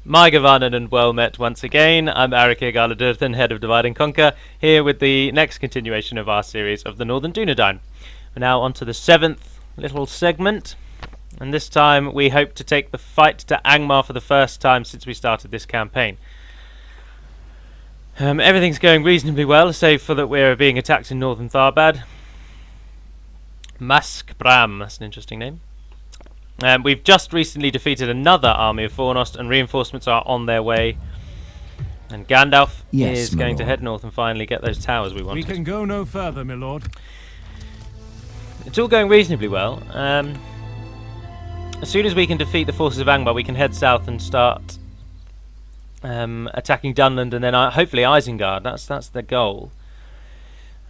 My Gavanen and well met once again. I'm Arike Galadurthan, head of Divide and Conquer, here with the next continuation of our series of the Northern Dúnedain. We're now on to the 7th little segment, and this time we hope to take the fight to Angmar for the first time since we started this campaign. Everything's going reasonably well, save for that we're being attacked in Northern Tharbad. Mask Bram, that's an interesting name. We've just recently defeated another army of Fornost, and reinforcements are on their way. And Gandalf is going to head north and finally get those towers we wanted. We can go no further, my lord. It's all going reasonably well. As soon as we can defeat the forces of Angmar, we can head south and start attacking Dunland, and then hopefully Isengard. That's the goal.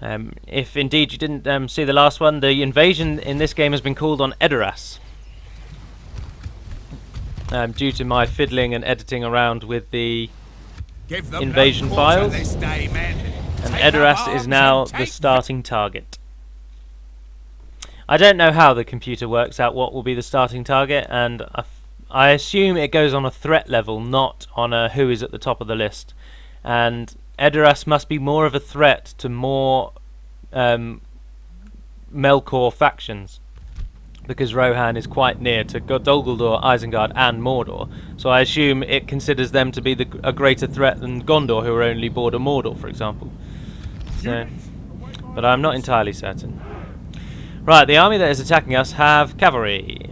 If indeed you didn't see the last one, the invasion in this game has been called on Edoras. Due to my fiddling and editing around with the invasion files, and Edoras is now the starting target. I don't know how the computer works out what will be the starting target, and I assume it goes on a threat level, not on a who is at the top of the list. And Edoras must be more of a threat to more Melkor factions, because Rohan is quite near to Dol Guldur, Isengard and Mordor, so I assume it considers them to be a greater threat than Gondor, who are only border Mordor, for example. So, but I'm not entirely certain. Right, the army that is attacking us have cavalry.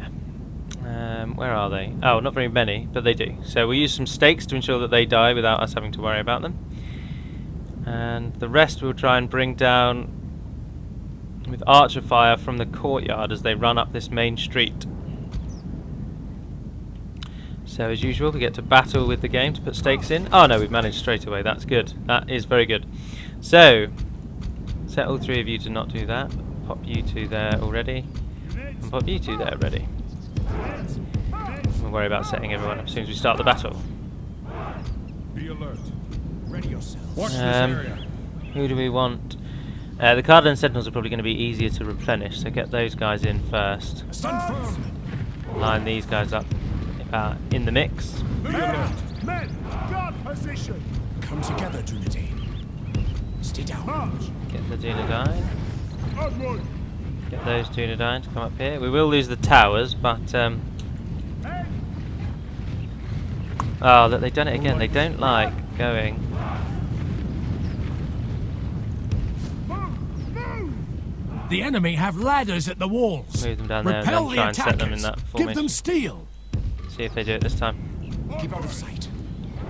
Where are they? Oh, not very many, but they do. So we'll use some stakes to ensure that they die without us having to worry about them. And the rest we'll try and bring down with archer fire from the courtyard as they run up this main street. So as usual, we get to battle with the game to put stakes in. Oh no, we've managed straight away. That's good. That is very good. So set all three of you to not do that. Pop you two there already, and pop you two there already. We'll worry about setting everyone up as soon as we start the battle. Be alert. Ready yourself. Watch this area. Who do we want? The Cardolan Sentinels are probably going to be easier to replenish, so get those guys in first. Line these guys up in the mix. Be alert. Men, guard position. Come together, Dúnedain. Stay down. Get the Dúnedain. Get those Dúnedain to come up here. We will lose the towers, but oh, look, they've done it again. They don't like going. The enemy have ladders at the walls. Move them down there and then try and set them in that formation. Give them steel. See if they do it this time. Keep out of sight.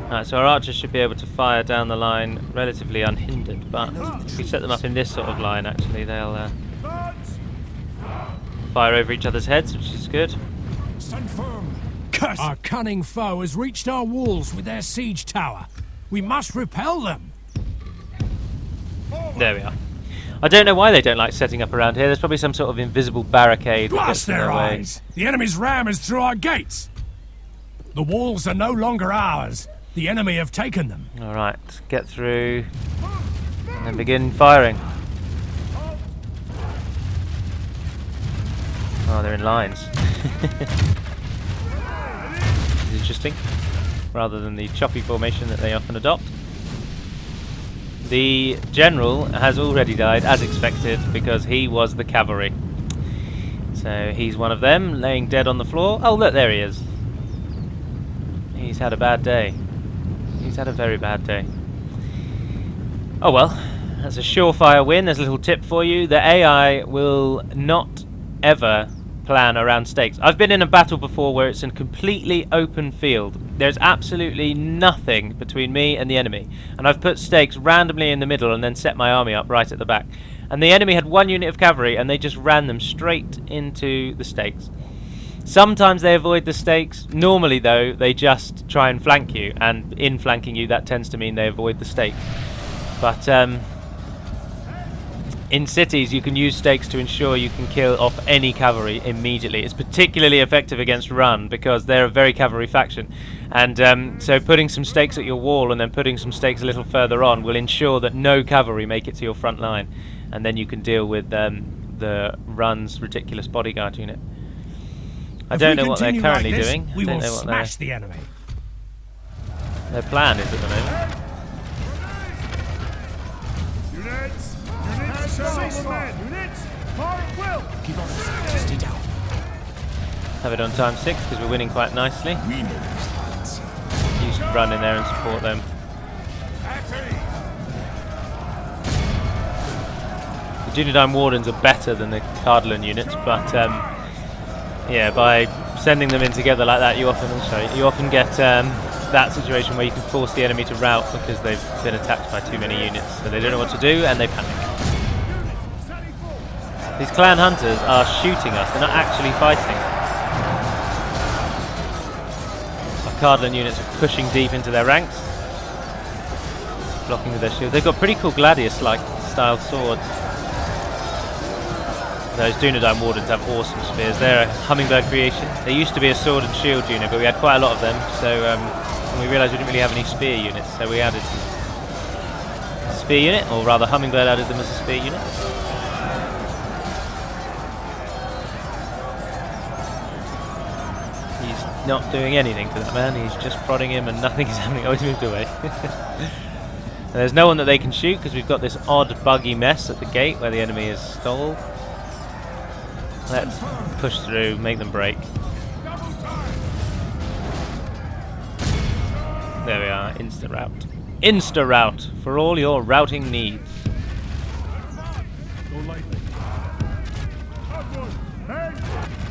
Alright, so our archers should be able to fire down the line relatively unhindered, but if we set them up in this sort of line, actually, they'll fire over each other's heads, which is good. Stand firm. Our cunning foe has reached our walls with their siege tower. We must repel them. There we are. I don't know why they don't like setting up around here. There's probably some sort of invisible barricade that gets Blast in their their way. eyes! The enemy's ram is through our gates. The walls are no longer ours. The enemy have taken them. Alright, get through and then begin firing. Oh, they're in lines. It's interesting, rather than the choppy formation that they often adopt. The general has already died, as expected, because he was the cavalry. So he's one of them, laying dead on the floor. Oh look, there he is. He's had a bad day. He's had a very bad day. Oh well, that's a surefire win. There's a little tip for you. The AI will not ever plan around stakes. I've been in a battle before where it's a completely open field. There's absolutely nothing between me and the enemy, and I've put stakes randomly in the middle and then set my army up right at the back. And the enemy had one unit of cavalry and they just ran them straight into the stakes. Sometimes they avoid the stakes. Normally though, they just try and flank you, and in flanking you that tends to mean they avoid the stakes. But in cities you can use stakes to ensure you can kill off any cavalry immediately. It's particularly effective against Run because they're a very cavalry faction, and so putting some stakes at your wall and then putting some stakes a little further on will ensure that no cavalry make it to your front line, and then you can deal with the Run's ridiculous bodyguard unit. I don't know what they're currently doing. We will smash the enemy. their plan is at the moment. Units! Units! Men! Units! Mark will! Keep on stay down. Have it on time 6 because we're winning quite nicely. We know these lands. You should run in there and support them. The Dúnedain Wardens are better than the Cardolan units, but yeah, by sending them in together like that, you often get that situation where you can force the enemy to rout because they've been attacked by too many units, so they don't know what to do and they panic. These clan hunters are shooting us; they're not actually fighting. Our Cardolan units are pushing deep into their ranks, blocking with their shield. They've got pretty cool gladius-like style swords. Those Dúnedain Wardens have awesome spears. They're a hummingbird creation. They used to be a sword and shield unit, but we had quite a lot of them, so and we realised we didn't really have any spear units, so we added a spear unit, or rather Hummingbird added them as a spear unit. He's not doing anything to that man, he's just prodding him and nothing is happening. Oh, he's moved away. And there's no one that they can shoot because we've got this odd buggy mess at the gate where the enemy is stalled. Let's push through, make them break. There we are, insta-rout. Insta-rout for all your routing needs. Go lightly.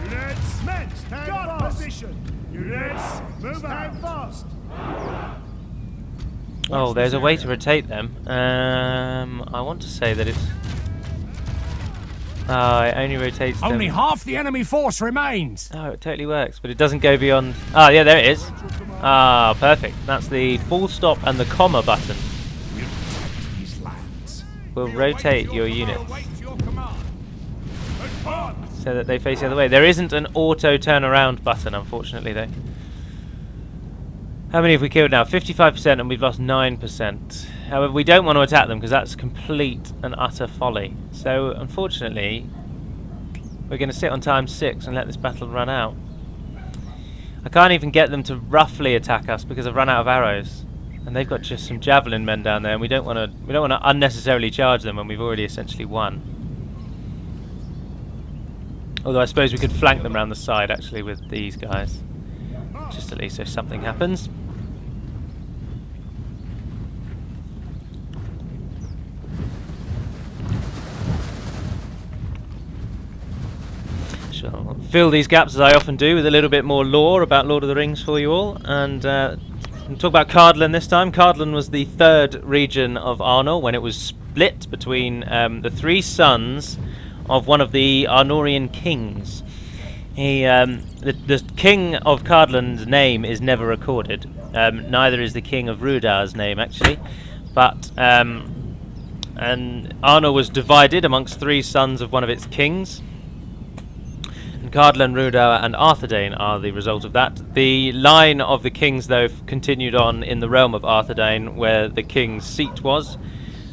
Units! Men! Stand fast! Position! Units! Move out fast! Oh, there's a way to rotate them. I want to say that it's... it only rotates them. Only half the enemy force remains. Oh, it totally works, but it doesn't go beyond... Ah, yeah, there it is. Ah, perfect. That's the full stop and the comma button. Will rotate your units so that they face the other way. There isn't an auto turn around button, unfortunately, though. How many have we killed now? 55%, and we've lost 9%. However, we don't want to attack them because that's complete and utter folly. So, unfortunately, we're going to sit on time 6 and let this battle run out. I can't even get them to roughly attack us because I've run out of arrows, and they've got just some javelin men down there, and we don't want to unnecessarily charge them when we've already essentially won. Although I suppose we could flank them around the side actually with these guys, just at least if something happens. Sure. Fill these gaps as I often do with a little bit more lore about Lord of the Rings for you all, and we'll talk about Cardolan this time. Cardolan was the third region of Arnor when it was split between the 3 sons of one of the Arnorian kings. He, the king of Cardolan's name is never recorded. Neither is the king of Ruda's name, actually. But and Arnor was divided amongst 3 sons of one of its kings. And Cardolan, Ruda, and Arthedain are the result of that. The line of the kings, though, continued on in the realm of Arthedain, where the king's seat was.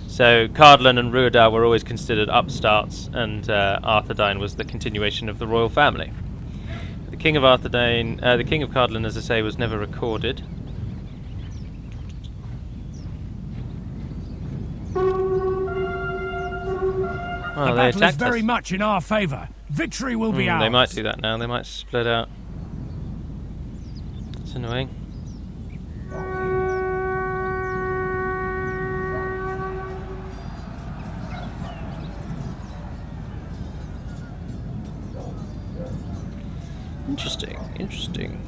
So Cardolan and Ruda were always considered upstarts, and Arthedain was the continuation of the royal family. The king of Arthedain, the king of Cardolan, as I say, was never recorded. Well, the they battle is attacked very us. much in our favour. Victory will be ours. They might do that now. They might split out. It's annoying. Interesting, interesting.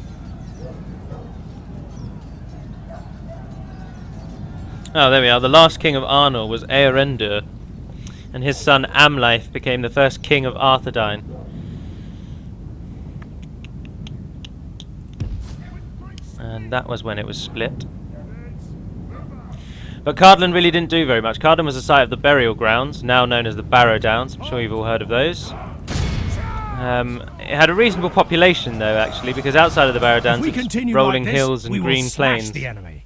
Oh, there we are. The last king of Arnor was Eorendur, and his son Amlaith became the first king of Arthedain. And that was when it was split. But Cardolan really didn't do very much. Cardolan was the site of the burial grounds, now known as the Barrow Downs. I'm sure you've all heard of those. It had a reasonable population, though, actually, because outside of the Barrow Downs it's rolling hills and green plains. The enemy.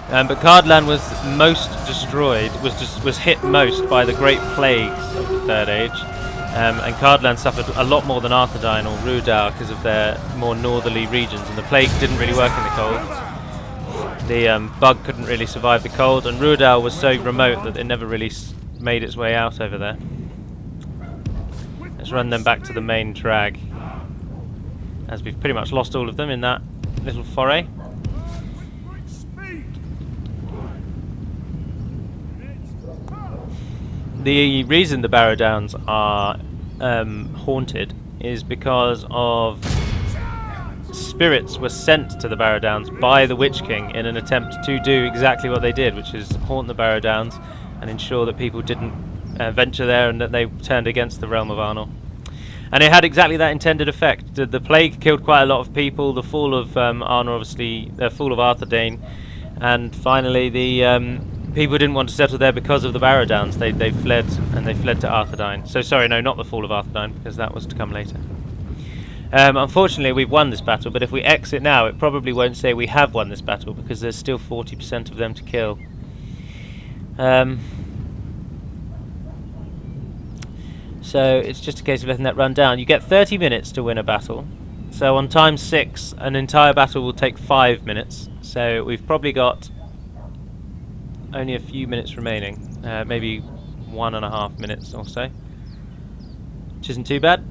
But Cardolan was most destroyed, was hit most by the Great Plagues of the Third Age, and Cardolan suffered a lot more than Arthedain or Ruda because of their more northerly regions, and the plague didn't really work in the cold. the bug couldn't really survive the cold, and Ruadal was so remote that it never really made its way out over there. Let's run them back to the main drag, as we've pretty much lost all of them in that little foray. The reason the Barrow Downs are haunted is because of spirits were sent to the Barrow Downs by the Witch King in an attempt to do exactly what they did, which is haunt the Barrow Downs and ensure that people didn't venture there and that they turned against the realm of Arnor. And it had exactly that intended effect. The plague killed quite a lot of people, the fall of Arnor, obviously, the fall of Arthedain, and finally the people didn't want to settle there because of the Barrow Downs. They fled, and they fled to Arthedain. So sorry, no, not the fall of Arthedain, because that was to come later. Unfortunately, we've won this battle, but if we exit now, it probably won't say we have won this battle, because there's still 40% of them to kill. So it's just a case of letting that run down. You get 30 minutes to win a battle. So on times 6, an entire battle will take 5 minutes. So we've probably got only a few minutes remaining. Maybe 1.5 minutes or so. Which isn't too bad.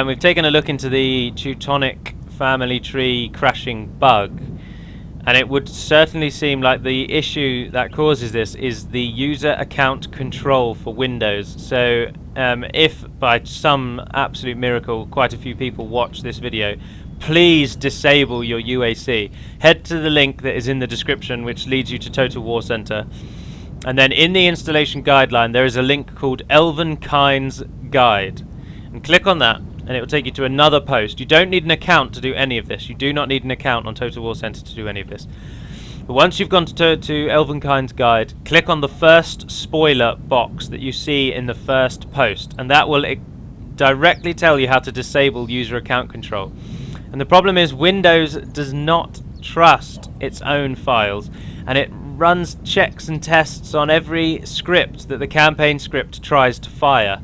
We've taken a look into the Teutonic family tree crashing bug, and it would certainly seem like the issue that causes this is the user account control for Windows. So if by some absolute miracle quite a few people watch this video, please disable your UAC. Head to the link that is in the description, which leads you to Total War Center, and then in the installation guideline there is a link called Elven Kind's Guide, and click on that and it will take you to another post. You don't need an account to do any of this. You do not need an account on Total War Center to do any of this. But once you've gone to Elvenkind's Guide, click on the first spoiler box that you see in the first post, and that will directly tell you how to disable user account control. And the problem is Windows does not trust its own files, and it runs checks and tests on every script that the campaign script tries to fire.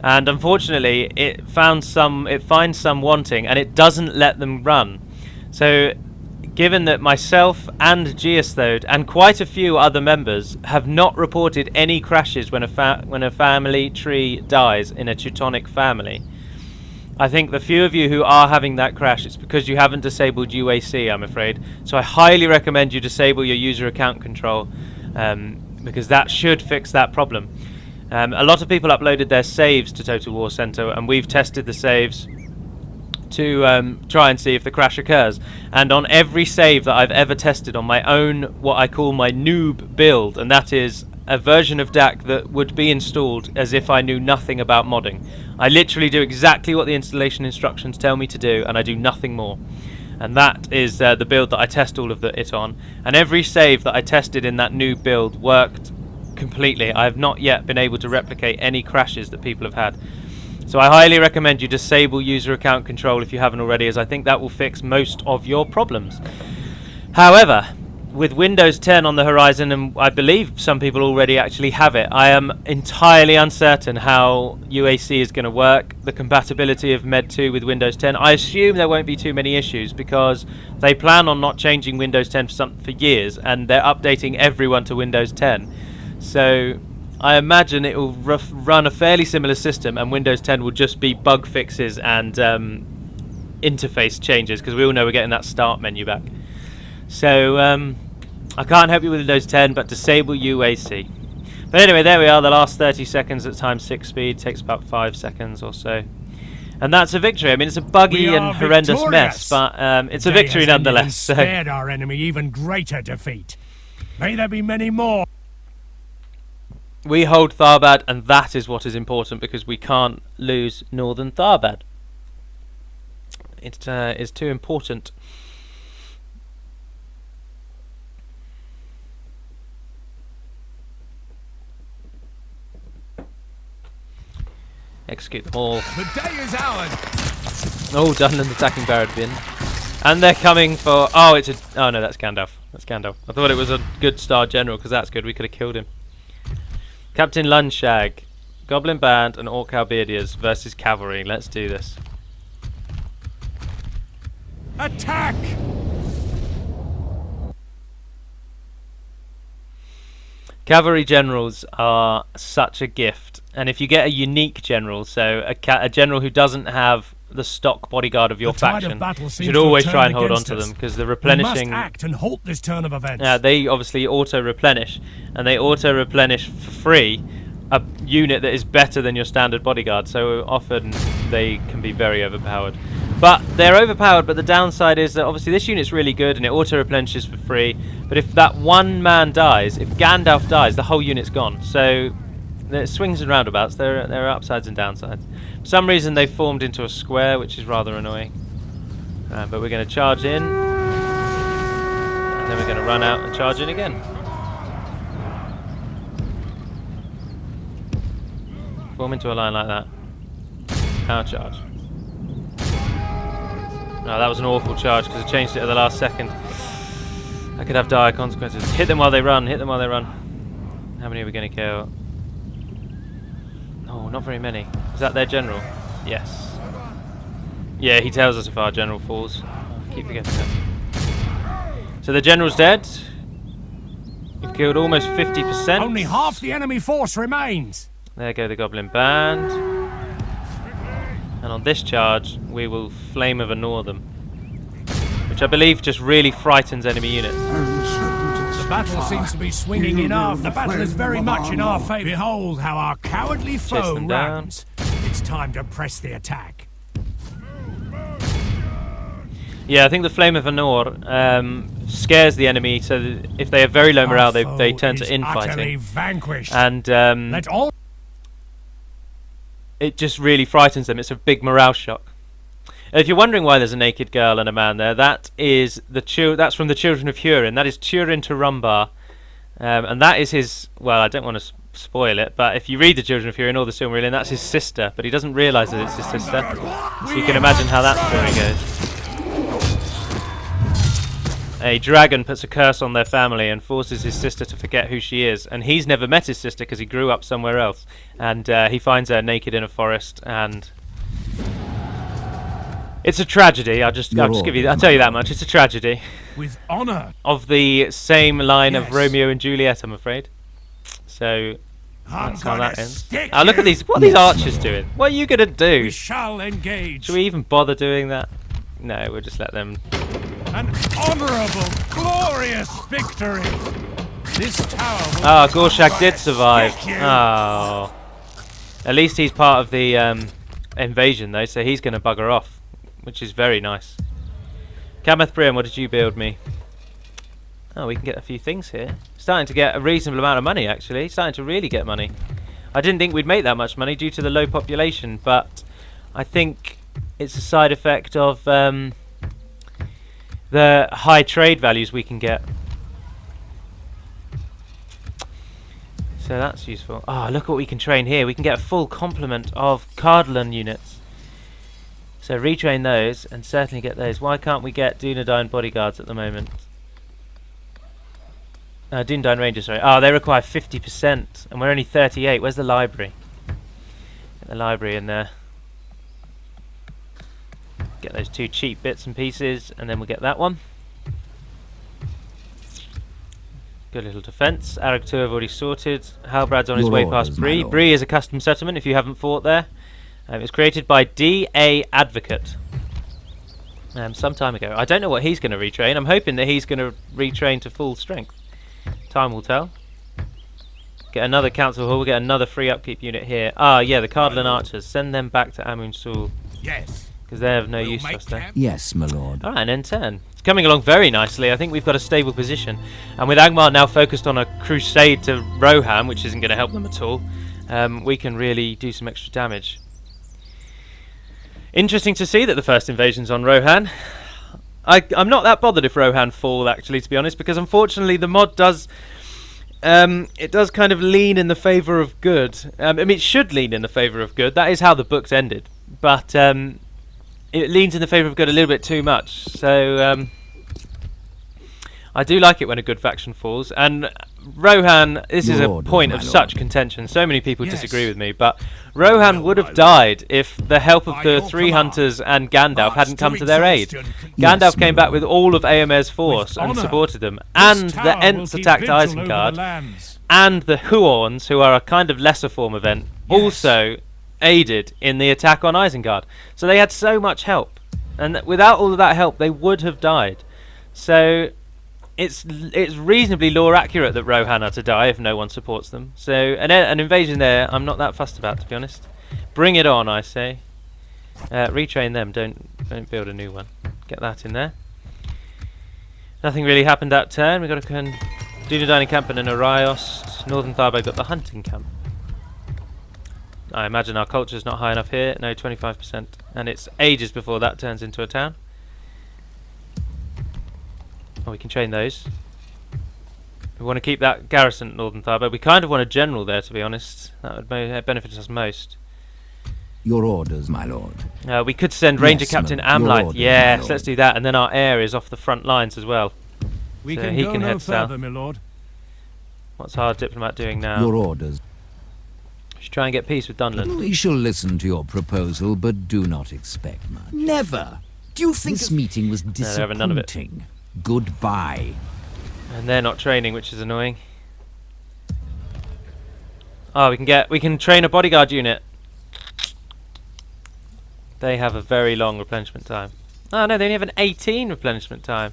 And unfortunately, it finds some wanting, and it doesn't let them run. So, given that myself and Geosthode and quite a few other members have not reported any crashes when a family tree dies in a Teutonic family, I think the few of you who are having that crash, it's because you haven't disabled UAC, I'm afraid. So I highly recommend you disable your user account control, because that should fix that problem. A lot of people uploaded their saves to Total War Center, and we've tested the saves to try and see if the crash occurs. And on every save that I've ever tested on my own, what I call my noob build, and that is a version of DAC that would be installed as if I knew nothing about modding. I literally do exactly what the installation instructions tell me to do, and I do nothing more. And that is the build that I test all of it on. And every save that I tested in that noob build worked completely. I have not yet been able to replicate any crashes that people have had. So I highly recommend you disable user account control if you haven't already, as I think that will fix most of your problems. However, with Windows 10 on the horizon, and I believe some people already actually have it, I am entirely uncertain how UAC is going to work, the compatibility of Med 2 with Windows 10. I assume there won't be too many issues because they plan on not changing Windows 10 for years, and they're updating everyone to Windows 10. So I imagine it will run a fairly similar system, and Windows 10 will just be bug fixes and interface changes, because we all know we're getting that start menu back. So I can't help you with Windows 10, but disable UAC. But anyway, there we are, the last 30 seconds at times 6 speed, takes about 5 seconds or so. And that's a victory. I mean, it's a buggy and horrendous mess, but it's a victory nonetheless. So spared our enemy even greater defeat. May there be many more. We hold Tharbad, and that is what is important, because we can't lose Northern Tharbad. It is too important. Execute them all. The day is ours. Oh, Dunland's attacking Barrowdbin. And they're coming for... Oh, it's a... Oh, no, that's Gandalf. That's Gandalf. I thought it was a good Star General, because that's good. We could have killed him. Captain Lunshag. Goblin band and Orc Halberdiers versus cavalry. Let's do this. Attack! Cavalry generals are such a gift, and if you get a unique general, so a general who doesn't have the stock bodyguard of your faction, you should always try and hold on to them, because the replenishing... We must act and halt this turn of events. They obviously auto-replenish, and they auto-replenish for free a unit that is better than your standard bodyguard, so often they can be very overpowered. But they're overpowered, but the downside is that obviously this unit's really good and it auto-replenishes for free, but if that one man dies, if Gandalf dies, the whole unit's gone. So there's swings and roundabouts, there are upsides and downsides. For some reason they've formed into a square, which is rather annoying. But we're going to charge in, and then we're going to run out and charge in again. Form into a line like that. Power charge. No, that was an awful charge because I changed it at the last second. I could have dire consequences. Hit them while they run, hit them while they run. How many are we going to kill? No, not very many. Is that their general? Yes. Yeah, he tells us if our general falls. I keep forgetting that. So the general's dead. We've killed almost 50%. Only half the enemy force remains. There go the Goblin band. And on this charge, we will Flame of Arnor them, which I believe just really frightens enemy units. The battle seems to be swinging in our... The battle is very much in our favour. Behold how our cowardly foe runs. It's time to press the attack. Yeah, I think the Flame of Arnor scares the enemy, so that if they have very low morale, they turn to infighting. Vanquished. And Let all... it just really frightens them. It's a big morale shock. If you're wondering why there's a naked girl and a man there, that is that's from the Children of Hurin. That is Turin Turumbar, and that is his. Well, I don't want to spoil it, but if you read the Children of Hurin or the Silmarillion, that's his sister. But he doesn't realise that it's his sister, so you can imagine how that story goes. A dragon puts a curse on their family and forces his sister to forget who she is, and he's never met his sister because he grew up somewhere else, and he finds her naked in a forest, and it's a tragedy. I'll just tell you that much. It's a tragedy. With honour. Of the same line of Romeo and Juliet, I'm afraid. So that's how that ends. Look at these. What are these archers doing? What are you gonna do? We shall engage. Should we even bother doing that? No, we'll just let them. An honourable, glorious victory. This tower will Gorshak did survive. Oh. At least he's part of the invasion, though, so he's going to bugger off, which is very nice. Kameth Brian, what did you build me? Oh, we can get a few things here. Starting to get a reasonable amount of money, actually. Starting to really get money. I didn't think we'd make that much money due to the low population, but I think it's a side effect of the high trade values we can get. So that's useful. Look what we can train here. We can get a full complement of Cardolan units. So retrain those and certainly get those. Why can't we get Dúnedain bodyguards at the moment? Dúnedain Rangers, sorry. They require 50% and we're only 38. Where's the library? Get the library in there. Get those two cheap bits and pieces, and then we'll get that one. Good little defence. Arag 2 I've already sorted. Halbrad's on his way past Bree. Bree is a custom settlement if you haven't fought there. It was created by D.A. Advocate some time ago. I don't know what he's going to retrain. I'm hoping that he's going to retrain to full strength. Time will tell. Get another council hall. We'll get another free upkeep unit here. Yeah, the Cardolan archers. Send them back to Amun Sul. Yes. Because they have no use to us there. Yes, my lord. Alright, and then turn. It's coming along very nicely. I think we've got a stable position. And with Angmar now focused on a crusade to Rohan, which isn't going to help them at all, we can really do some extra damage. Interesting to see that the first invasion's on Rohan. I'm not that bothered if Rohan fall, actually, to be honest, because unfortunately the mod does... it does kind of lean in the favour of good. I mean, it should lean in the favour of good. That is how the books ended. But... it leans in the favour of good a little bit too much, so I do like it when a good faction falls, and Rohan, this is a point of such contention. So many people disagree with me, but Rohan would have died if the help of the three hunters and Gandalf hadn't come to their aid. Gandalf came back with all of Eomer's force and supported them, and the Ents attacked Isengard, and the Huorns, who are a kind of lesser form of Ent, also aided in the attack on Isengard. So they had so much help, and without all of that help they would have died. So it's reasonably lore accurate that Rohan are to die if no one supports them. So an invasion there, I'm not that fussed about, to be honest. Bring it on, I say. Retrain them. Don't build a new one. Get that in there. Nothing really happened that turn. We got a Dúnedain encampment in Ariost. Northern Tharbad got the hunting camp. I imagine our culture's not high enough here. No, 25%, and it's ages before that turns into a town. Oh, we can train those. We want to keep that garrison at Northern Tharbad. We kind of want a general there, to be honest. That would benefit us most. Your orders, my lord. We could send Ranger Captain Amlith. Yes, let's do that. And then our heir is off the front lines as well. We so can he go can no head further, south. my lord. What's our diplomat doing now? Your orders. We should try and get peace with Dunland. We shall listen to your proposal, but do not expect much. Never. Do you think This meeting was they're having none of it. disappointing? Goodbye. And they're not training, which is annoying. Oh, we can train a bodyguard unit. They have a very long replenishment time. Oh no, they only have an 18 replenishment time.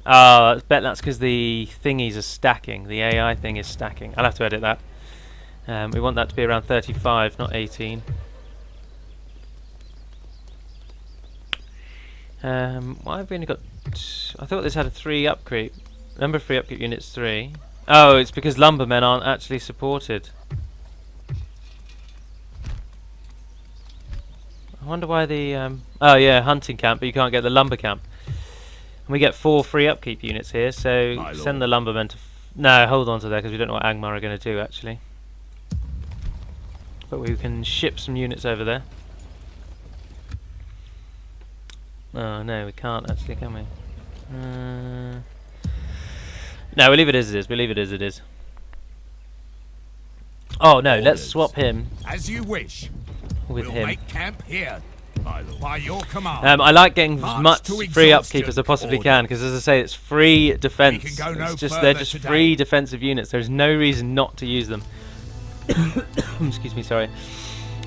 Oh, I bet that's because the thingies are stacking. The AI thing is stacking. I'll have to edit that. We want that to be around 35, not 18. Why have we only got... I thought this had a 3 upcreep. Number of free upkeep units 3. Oh, it's because lumbermen aren't actually supported. I wonder why the... oh yeah, hunting camp, but you can't get the lumber camp. And we get 4 free upkeep units here, so send the lumbermen to... no, hold on to that, because we don't know what Angmar are going to do, actually. But we can ship some units over there. Oh no, we can't actually, can we? No, we'll leave it as it is. We'll leave it as it is. Oh no, let's swap him As you wish. with We'll him. make camp here. By your command. I like getting as March much to free upkeep as I exhaustion. possibly can, because as I say, it's free defense. We can go no It's just further they're just today. free defensive units. There's no reason not to use them. Excuse me, sorry.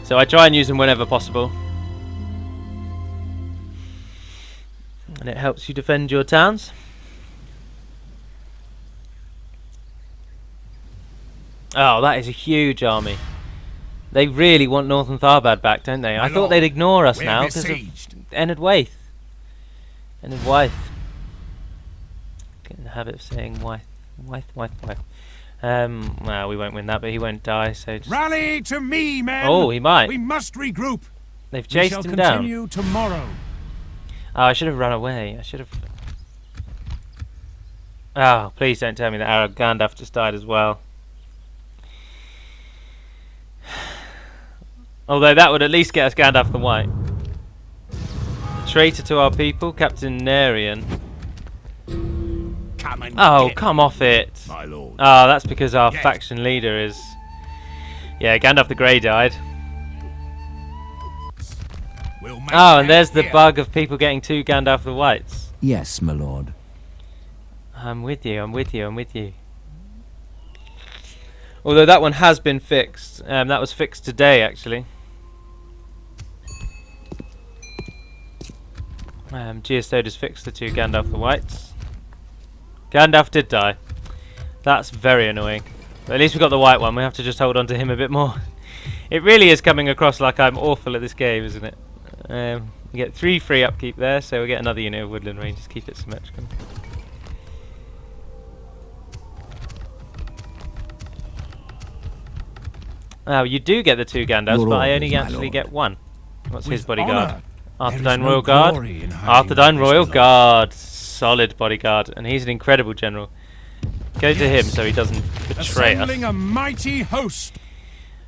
So I try and use them whenever possible. And it helps you defend your towns. Oh, that is a huge army. They really want Northern Tharbad back, don't they? I thought lord, they'd ignore us we're now because of besieged. Enid Waith. Enid Waith. Get in the habit of saying Waith. Well, we won't win that, but he won't die, so just... Rally to me, men. Oh, he might. We must regroup. They've We chased shall him down. continue tomorrow. Oh, I should have run away. I should have... Oh, please don't tell me that Arab Gandalf just died as well. Although that would at least get us Gandalf the White. Traitor to our people, Captain Narian. Come and Oh, get come off it. my lord. Oh, that's because our Yes. faction leader is... Yeah, Gandalf the Grey died. We'll make Oh, and camp there's the here. bug of people getting 2 Gandalf the Whites. Yes, my lord. I'm with you, I'm with you, I'm with you. Although that one has been fixed. That was fixed today, actually. Geostoder's fixed the 2 Gandalf the Whites. Gandalf did die. That's very annoying. But at least we got the white one. We have to just hold on to him a bit more. It really is coming across like I'm awful at this game, isn't it? We get 3 free upkeep there, so we get another unit of Woodland Rangers. Keep it symmetrical. Oh, you do get the 2 Gandalfs, Your but I orders, only my actually lord. get 1. What's his With bodyguard? honour. Arthur There is Dine no Royal Guard. glory in hiding Arthur Dine what is Royal below. Guard. Solid bodyguard, and he's an incredible general. Go to him Yes. so he doesn't betray us. Assembling a mighty host.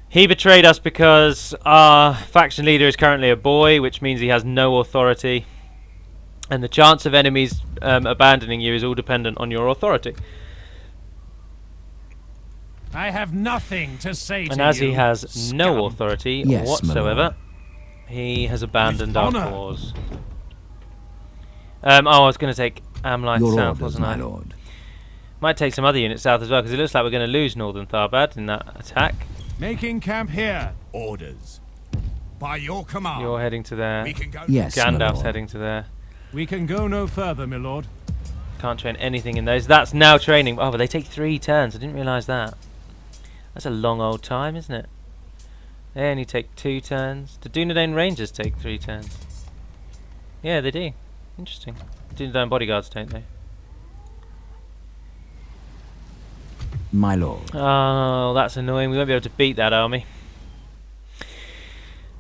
He betrayed us because our faction leader is currently a boy, which means he has no authority. And the chance of enemies abandoning you is all dependent on your authority. I have nothing to say to you. And as he has no scum. authority Yes, my whatsoever, lord. he has abandoned With our honour. cause. I was going to take Amlight Your south, orders, wasn't my I? lord. Might take some other units south as well, because it looks like we're going to lose Northern Tharbad in that attack. Making camp here. Orders. By your command. You're heading to there. We can go. Yes, my Gandalf's lord. heading to there. We can go no further, my lord. Can't train anything in those. That's now training. Oh, but they take 3 turns. I didn't realise that. That's a long old time, isn't it? They only take 2 turns. The Dúnedain Rangers take 3 turns. Yeah, they do. Interesting. Dúnedain bodyguards don't they? My lord. Oh, that's annoying. We won't be able to beat that army.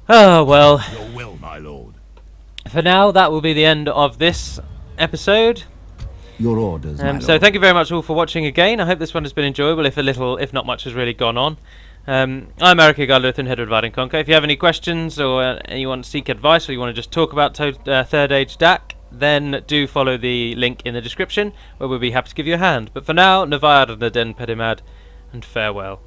Oh, well. Your will, my lord. For now, that will be the end of this episode. Your orders, my lord. So thank you very much all for watching again. I hope this one has been enjoyable, if not much has really gone on. I'm Eric Garluthan, head of Divide and Conquer. If you have any questions or you want to seek advice or you want to just talk about Third Age DAC, then do follow the link in the description where we'll be happy to give you a hand. But for now, Northern Dúnedain Pedimad, and farewell.